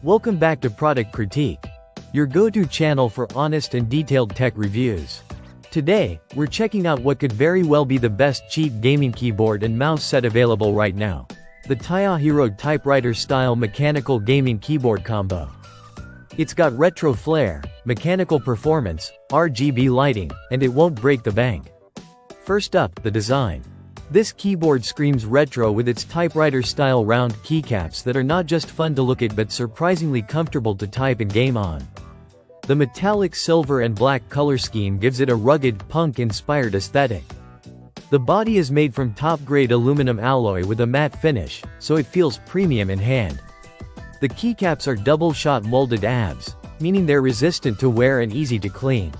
Welcome back to Product Critique, your go-to channel for honest and detailed tech reviews. Today, we're checking out what could very well be the best cheap gaming keyboard and mouse set available right now. The Taiahiro Typewriter style mechanical gaming keyboard combo. It's got retro flair, mechanical performance, RGB lighting, and it won't break the bank. First up, the design. This keyboard screams retro with its typewriter-style round keycaps that are not just fun to look at but surprisingly comfortable to type and game on. The metallic silver and black color scheme gives it a rugged, punk-inspired aesthetic. The body is made from top-grade aluminum alloy with a matte finish, so it feels premium in hand. The keycaps are double-shot molded ABS, meaning they're resistant to wear and easy to clean.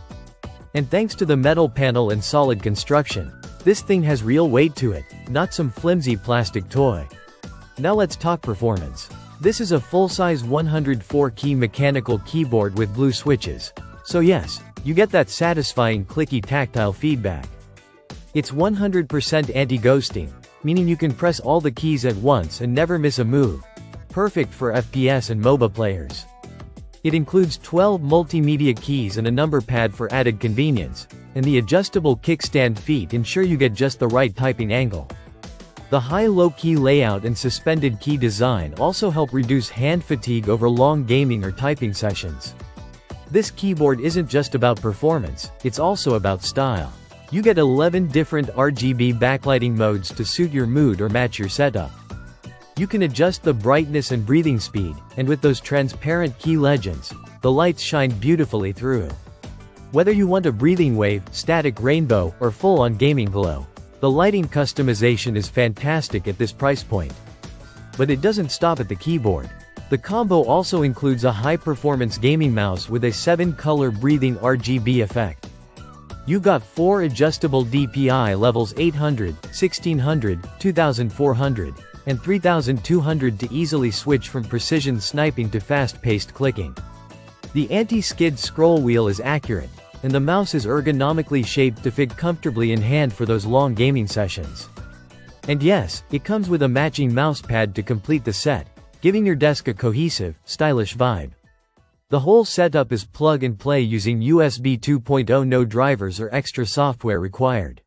And thanks to the metal panel and solid construction, this thing has real weight to it, not some flimsy plastic toy. Now let's talk performance. This is a full-size 104-key mechanical keyboard with blue switches. So yes, you get that satisfying clicky tactile feedback. It's 100% anti-ghosting, meaning you can press all the keys at once and never miss a move. Perfect for FPS and MOBA players. It includes 12 multimedia keys and a number pad for added convenience, and the adjustable kickstand feet ensure you get just the right typing angle. The high-low key layout and suspended key design also help reduce hand fatigue over long gaming or typing sessions. This keyboard isn't just about performance, it's also about style. You get 11 different RGB backlighting modes to suit your mood or match your setup. You can adjust the brightness and breathing speed, and with those transparent key legends, the lights shine beautifully through. Whether you want a breathing wave, static rainbow, or full-on gaming glow, the lighting customization is fantastic at this price point. But it doesn't stop at the keyboard. The combo also includes a high-performance gaming mouse with a 7-color breathing RGB effect. You've got 4 adjustable DPI levels 800, 1600, 2400, and 3200 to easily switch from precision sniping to fast-paced clicking. The anti-skid scroll wheel is accurate, and the mouse is ergonomically shaped to fit comfortably in hand for those long gaming sessions. And yes, it comes with a matching mouse pad to complete the set, giving your desk a cohesive, stylish vibe. The whole setup is plug-and-play using USB 2.0, no drivers or extra software required.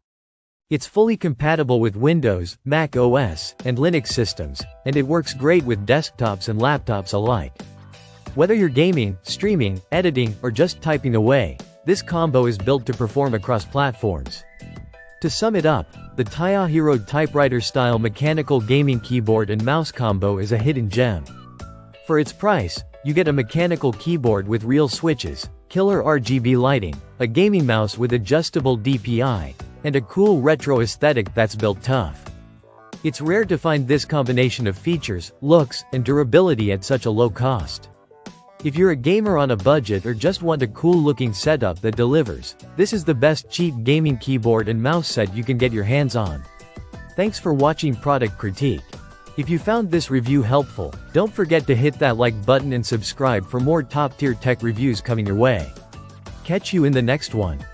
It's fully compatible with Windows, Mac OS, and Linux systems, and it works great with desktops and laptops alike. Whether you're gaming, streaming, editing, or just typing away, this combo is built to perform across platforms. To sum it up, the Taiahiro Typewriter-style mechanical gaming keyboard and mouse combo is a hidden gem. For its price, you get a mechanical keyboard with real switches, killer RGB lighting, a gaming mouse with adjustable DPI, and a cool retro aesthetic that's built tough. It's rare to find this combination of features, looks, and durability at such a low cost. If you're a gamer on a budget or just want a cool-looking setup that delivers, this is the best cheap gaming keyboard and mouse set you can get your hands on. Thanks for watching Product Critique. If you found this review helpful, don't forget to hit that like button and subscribe for more top-tier tech reviews coming your way. Catch you in the next one.